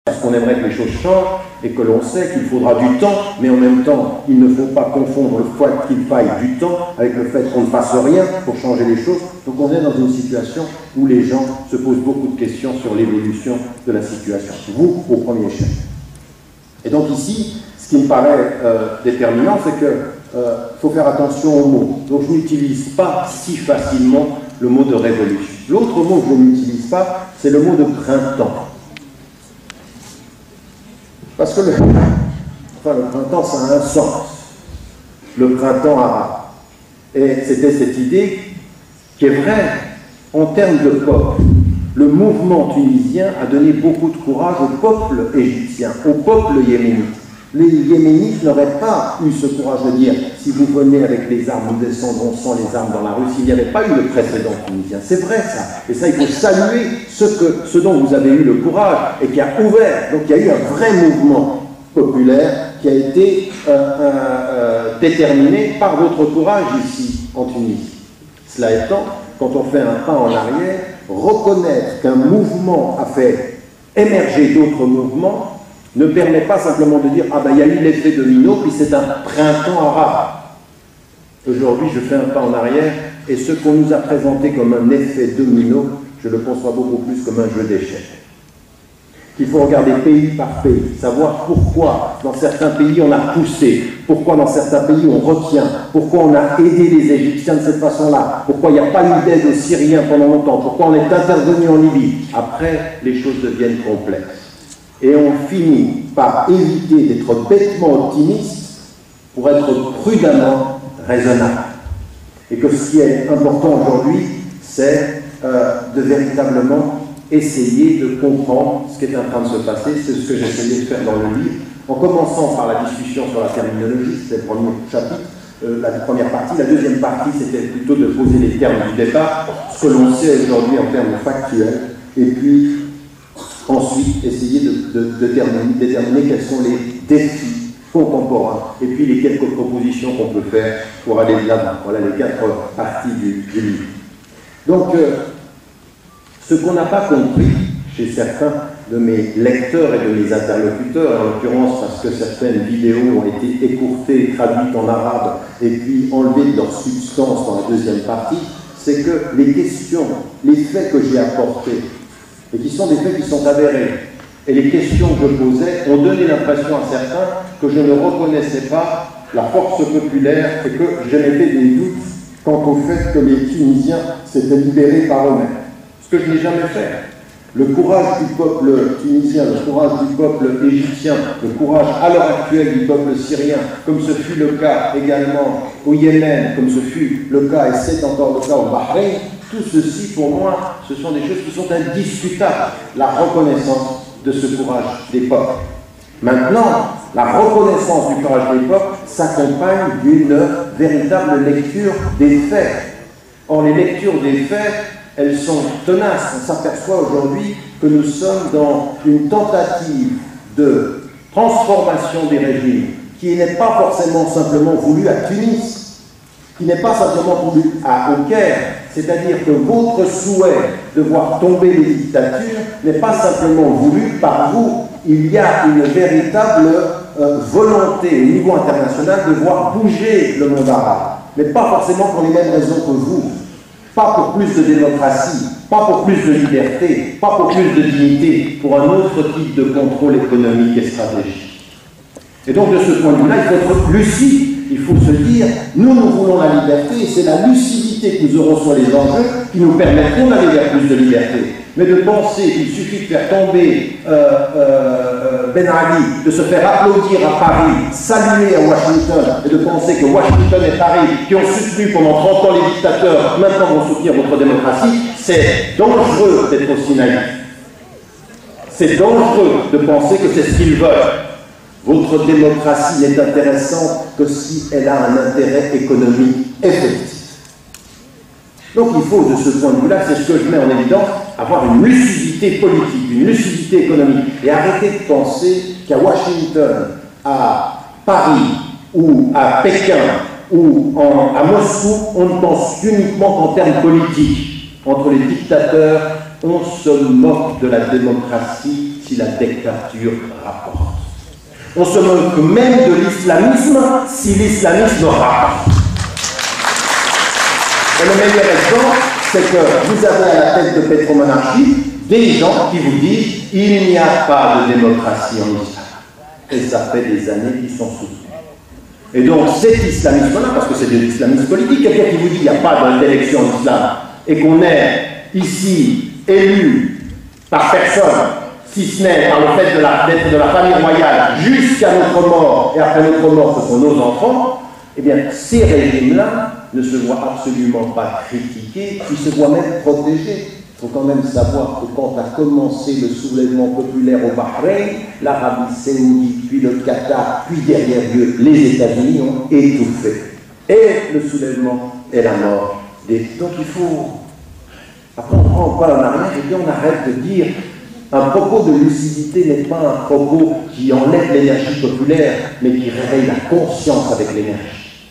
parce qu'on aimerait que les choses changent et que l'on sait qu'il faudra du temps, mais en même temps, il ne faut pas confondre le fait qu'il faille du temps avec le fait qu'on ne fasse rien pour changer les choses. Donc on est dans une situation où les gens se posent beaucoup de questions sur l'évolution de la situation. Vous, au premier chef. Et donc ici, ce qui me paraît déterminant, c'est qu'il faut faire attention aux mots. Donc je n'utilise pas si facilement le mot de révolution. L'autre mot que je n'utilise pas, c'est le mot de printemps. Parce que le printemps, ça a un sens. Le printemps arabe. Et c'était cette idée qui est vraie en termes de peuple. Le mouvement tunisien a donné beaucoup de courage au peuple égyptien, au peuple yéménite. Les Yéménites n'auraient pas eu ce courage de dire « si vous venez avec les armes, nous descendrons sans les armes dans la rue » s'il n'y avait pas eu le précédent tunisien. C'est vrai ça. Et ça, il faut saluer ce dont vous avez eu le courage et qui a ouvert. Donc il y a eu un vrai mouvement populaire qui a été déterminé par votre courage ici en Tunisie. Cela étant, quand on fait un pas en arrière, reconnaître qu'un mouvement a fait émerger d'autres mouvements ne permet pas simplement de dire « ah ben il y a eu l'effet domino, puis c'est un printemps arabe ». Aujourd'hui, je fais un pas en arrière, et ce qu'on nous a présenté comme un effet domino, je le conçois beaucoup plus comme un jeu d'échecs. Il faut regarder pays par pays, savoir pourquoi dans certains pays on a poussé, pourquoi dans certains pays on retient, pourquoi on a aidé les Égyptiens de cette façon-là, pourquoi il n'y a pas eu d'aide aux Syriens pendant longtemps, pourquoi on est intervenu en Libye. Après, les choses deviennent complexes. Et on finit par éviter d'être bêtement optimiste pour être prudemment raisonnable. Et que ce qui est important aujourd'hui, c'est de véritablement essayer de comprendre ce qui est en train de se passer. C'est ce que j'ai essayé de faire dans le livre, en commençant par la discussion sur la terminologie, c'était le premier chapitre, la première partie. La deuxième partie, c'était plutôt de poser les termes du départ, ce que l'on sait aujourd'hui en termes factuels, et puis ensuite essayer de déterminer quels sont les défis contemporains, et puis les quelques propositions qu'on peut faire pour aller de l'avant. Voilà les 4 parties du livre. Donc, ce qu'on n'a pas compris chez certains de mes lecteurs et de mes interlocuteurs, en l'occurrence parce que certaines vidéos ont été écourtées, traduites en arabe et puis enlevées de leur substance dans la deuxième partie, c'est que les questions, les faits que j'ai apportés, et qui sont des faits qui sont avérés, et les questions que je posais ont donné l'impression à certains que je ne reconnaissais pas la force populaire et que j'émettais des doutes quant au fait que les Tunisiens s'étaient libérés par eux-mêmes. Ce que je n'ai jamais fait. Le courage du peuple tunisien, le courage du peuple égyptien, le courage à l'heure actuelle du peuple syrien, comme ce fut le cas également au Yémen, comme ce fut le cas et c'est encore le cas au Bahreïn, tout ceci pour moi, ce sont des choses qui sont indiscutables. La reconnaissance de ce courage des peuples. Maintenant, la reconnaissance du courage des peuples s'accompagne d'une véritable lecture des faits. Or, les lectures des faits, elles sont tenaces. On s'aperçoit aujourd'hui que nous sommes dans une tentative de transformation des régimes qui n'est pas forcément simplement voulue à Tunis, qui n'est pas simplement voulue au Caire, c'est-à-dire que votre souhait de voir tomber les dictatures n'est pas simplement voulu par vous. Il y a une véritable volonté au niveau international de voir bouger le monde arabe, mais pas forcément pour les mêmes raisons que vous. Pas pour plus de démocratie, pas pour plus de liberté, pas pour plus de dignité, pour un autre type de contrôle économique et stratégique. Et donc de ce point de vue-là, il faut être lucide, il faut se dire, nous voulons la liberté, et c'est la lucidité que nous aurons sur les enjeux qui nous permettront d'aller vers plus de liberté. Mais de penser qu'il suffit de faire tomber Ben Ali, de se faire applaudir à Paris, saluer à Washington, et de penser que Washington et Paris, qui ont soutenu pendant 30 ans les dictateurs, maintenant vont soutenir votre démocratie, c'est dangereux d'être aussi naïf. C'est dangereux de penser que c'est ce qu'ils veulent. Votre démocratie n'est intéressante que si elle a un intérêt économique effectif. Donc il faut, de ce point de vue-là, c'est ce que je mets en évidence, avoir une lucidité politique, une lucidité économique, et arrêter de penser qu'à Washington, à Paris, ou à Pékin, ou à Moscou, on ne pense uniquement qu'en termes politiques. Entre les dictateurs, on se moque de la démocratie si la dictature rapporte. On se moque même de l'islamisme si l'islamisme rapporte. Et le meilleur exemple, c'est que vous avez à la tête de Pétromonarchie des gens qui vous disent il n'y a pas de démocratie en islam. Et ça fait des années qu'ils sont soutenus. Et donc cet islamisme-là, parce que c'est de l'islamisme politique, quelqu'un qui vous dit qu'il n'y a pas d'élection en islam et qu'on est ici élu par personne, si ce n'est par le fait d'être de la famille royale jusqu'à notre mort, et après notre mort ce sont nos enfants, eh bien ces régimes-là ne se voient absolument pas critiqués, ils se voient même protégés. Il faut quand même savoir que quand a commencé le soulèvement populaire au Bahreïn, l'Arabie Saoudite, puis le Qatar, puis derrière eux, les États-Unis ont étouffé. Et le soulèvement est la mort. Donc il faut... Après on prend pas en arrière et bien on arrête de dire un propos de lucidité n'est pas un propos qui enlève l'énergie populaire, mais qui réveille la conscience avec l'énergie.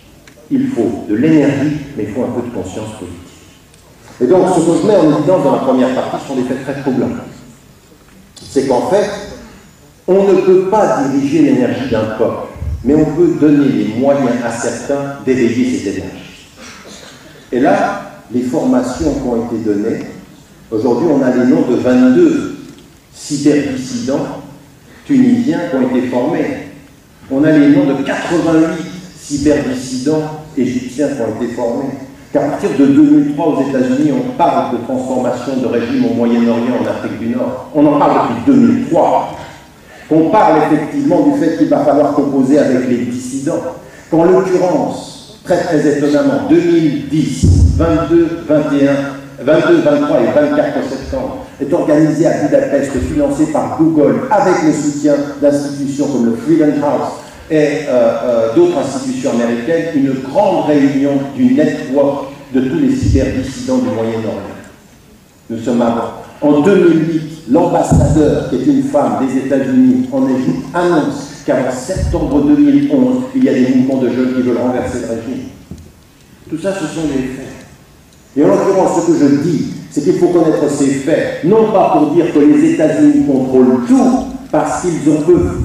Il faut de l'énergie, mais il faut un peu de conscience politique. Et donc, ce que je mets en évidence dans la première partie sont des faits très troublants. C'est qu'en fait, on ne peut pas diriger l'énergie d'un peuple, mais on peut donner les moyens à certains d'éveiller cette énergie. Et là, les formations qui ont été données, aujourd'hui, on a les noms de 22 cyberdissidents tunisiens qui ont été formés. On a les noms de 88 cyberdissidents égyptiens qui ont été formés. Qu'à partir de 2003 aux États-Unis, on parle de transformation de régime au Moyen-Orient, en Afrique du Nord. On en parle depuis 2003. On parle effectivement du fait qu'il va falloir composer avec les dissidents. Qu'en l'occurrence, très étonnamment, 2010, 22, 23 et 24 septembre, est organisé à Budapest, financé par Google, avec le soutien d'institutions comme le Freedom House, et d'autres institutions américaines, une grande réunion du network de tous les cyberdissidents du Moyen-Orient. Nous sommes en 2008, l'ambassadeur, qui est une femme des États-Unis en Égypte, annonce qu'en septembre 2011, il y a des mouvements de jeunes qui veulent renverser le régime. Tout ça, ce sont les faits. Et en l'occurrence, ce que je dis, c'est qu'il faut connaître ces faits, non pas pour dire que les États-Unis contrôlent tout, parce qu'ils en peuvent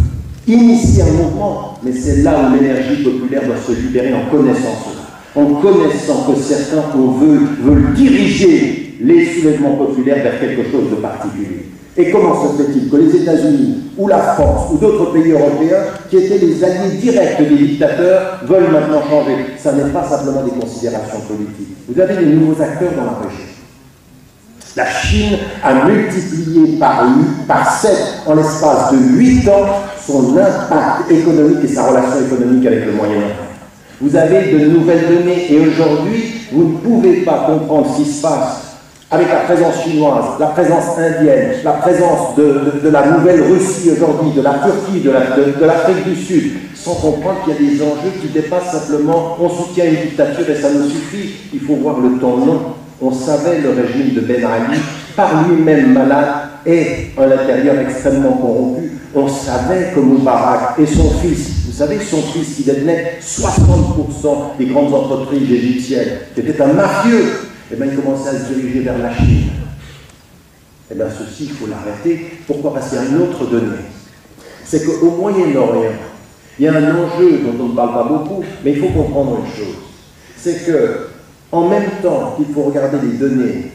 initier un mouvement, mais c'est là où l'énergie populaire doit se libérer en connaissant cela, en connaissant que certains veulent diriger les soulèvements populaires vers quelque chose de particulier. Et comment se fait-il que les États-Unis, ou la France, ou d'autres pays européens, qui étaient les alliés directs des dictateurs, veulent maintenant changer? Ça n'est pas simplement des considérations politiques. Vous avez des nouveaux acteurs dans la région. La Chine a multiplié par 7 en l'espace de 8 ans son impact économique et sa relation économique avec le Moyen-Orient. Vous avez de nouvelles données et aujourd'hui, vous ne pouvez pas comprendre ce qui se passe avec la présence chinoise, la présence indienne, la présence de la nouvelle Russie aujourd'hui, de la Turquie, de l'Afrique du Sud, sans comprendre qu'il y a des enjeux qui dépassent simplement on soutient une dictature et ça nous suffit. Il faut voir le temps long. On savait le régime de Ben Ali, par lui-même malade et à l'intérieur extrêmement corrompu. On savait que Moubarak et son fils, vous savez, son fils qui détenait 60% des grandes entreprises égyptiennes, qui était un mafieux, et bien il commençait à se diriger vers la Chine. Et bien ceci, il faut l'arrêter. Pourquoi? Parce qu'il y a une autre donnée. C'est qu'au Moyen-Orient, il y a un enjeu dont on ne parle pas beaucoup, mais il faut comprendre une chose. C'est que en même temps qu'il faut regarder les données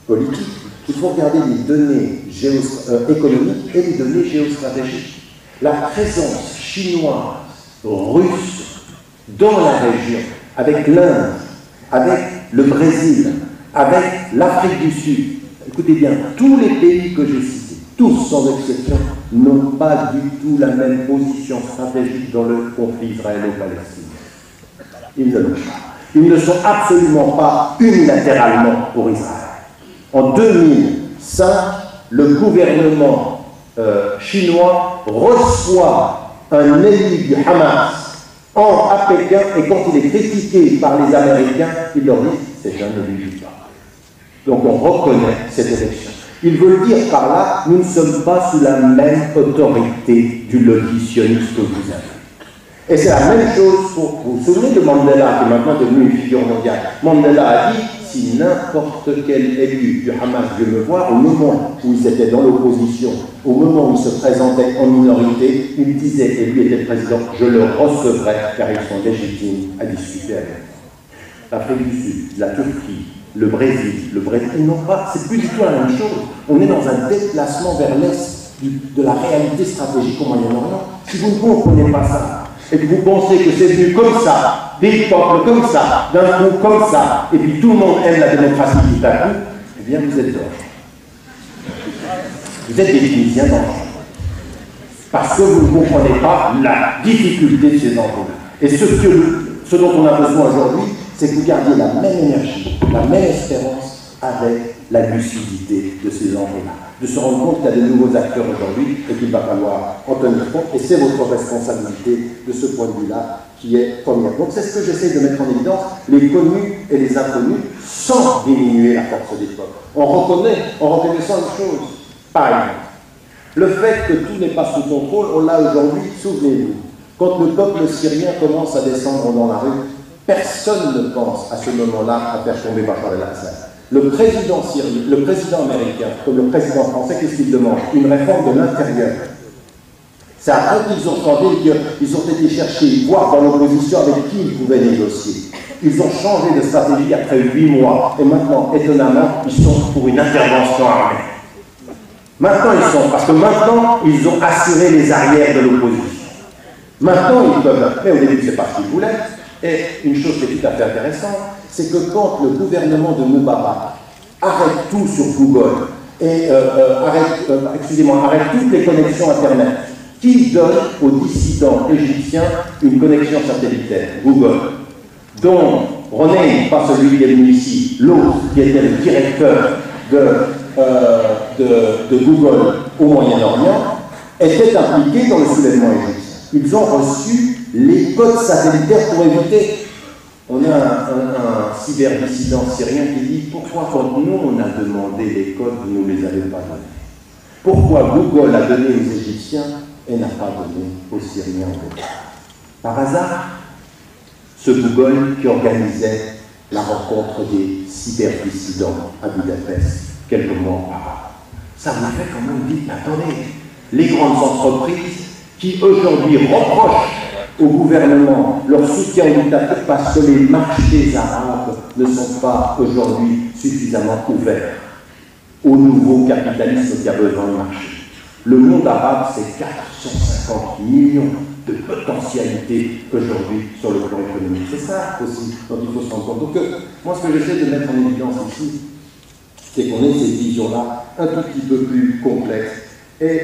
politiques, il faut regarder les données économiques et les données géostratégiques. La présence chinoise, russe, dans la région, avec l'Inde, avec le Brésil, avec l'Afrique du Sud, écoutez bien, tous les pays que j'ai cités, tous sans exception, n'ont pas du tout la même position stratégique dans le conflit israélo-palestinien. Ils ne l'ont pas. Ils ne sont absolument pas unilatéralement pour Israël. En 2005, le gouvernement chinois reçoit un élu du Hamas à Pékin et quand il est critiqué par les Américains, il leur dit « c'est un élu du peuple ». Donc on reconnaît cette élection. Il veut dire par là, nous ne sommes pas sous la même autorité du lobby sioniste que vous avez. Et c'est la même chose pour vous. Vous vous souvenez de Mandela, qui est maintenant devenu une figure mondiale. Mandela a dit, si n'importe quel élu du Hamas veut me voir, au moment où ils étaient dans l'opposition, au moment où ils se présentaient en minorité, il disait, et lui était le président, je le recevrai car ils sont légitimes à discuter avec moi. L'Afrique du Sud, la Turquie, le Brésil, ils n'ont pas, c'est plus du tout la même chose. On est dans un déplacement vers l'est de la réalité stratégique au Moyen-Orient. Si vous ne comprenez pas ça, et que vous pensez que c'est venu comme ça, des peuples comme ça, d'un coup comme ça, et puis tout le monde aime la démocratie tout à coup, eh bien vous êtes dangereux. Vous êtes des Tunisiens dangereux. Parce que vous ne comprenez pas la difficulté de ces enjeux-là. Et ce dont on a besoin aujourd'hui, c'est que vous gardiez la même énergie, la même espérance avec la lucidité de ces enjeux-là. De se rendre compte qu'il y a de nouveaux acteurs aujourd'hui et qu'il va falloir en tenir compte. Et c'est votre responsabilité de ce point de vue-là qui est première. Donc c'est ce que j'essaie de mettre en évidence, les connus et les inconnus, sans diminuer la force des peuples. En reconnaissant une chose, par exemple, le fait que tout n'est pas sous contrôle, on l'a aujourd'hui, souvenez-vous, quand le peuple syrien commence à descendre dans la rue, personne ne pense à ce moment-là à faire tomber Bachar el-Assad. Le président syrien, le président américain, comme le président français, qu'est-ce qu'il demande? Une réforme de l'intérieur. C'est après qu'ils ont changé, qu'ils ont été chercher, voir dans l'opposition avec qui ils pouvaient négocier. Ils ont changé de stratégie après 8 mois. Et maintenant, étonnamment, ils sont pour une intervention armée. Maintenant, parce que maintenant, ils ont assuré les arrières de l'opposition. Maintenant, ils peuvent, mais au début, c'est pas ce qu'ils voulaient. Et une chose qui est tout à fait intéressante, c'est que quand le gouvernement de Moubarak arrête tout sur Google et arrête toutes les connexions Internet, qui donne aux dissidents égyptiens une connexion satellitaire? Google. Dont René, pas celui qui est venu ici, l'autre qui était le directeur de Google au Moyen-Orient, était impliqué dans le soulèvement égyptien. Ils ont reçu les codes satellitaires pour éviter. On a un cyberdissident syrien qui dit « Pourquoi quand nous on a demandé les codes, vous ne les avez pas donnés? Pourquoi Google a donné aux Égyptiens et n'a pas donné aux Syriens ?» Par hasard, ce Google qui organisait la rencontre des cyberdissidents à Budapest quelques mois auparavant. Ça vous fait quand même dire, attendez, les grandes entreprises qui aujourd'hui reprochent au gouvernement leur soutien au dictateur parce que les marchés arabes ne sont pas aujourd'hui suffisamment ouverts au nouveau capitalisme qui a besoin de marché. Le monde arabe, c'est 450 millions de potentialités aujourd'hui sur le plan économique. C'est ça aussi dont il faut se rendre compte. Donc, moi, ce que j'essaie de mettre en évidence ici, c'est qu'on ait cette vision-là un tout petit peu plus complexe. Et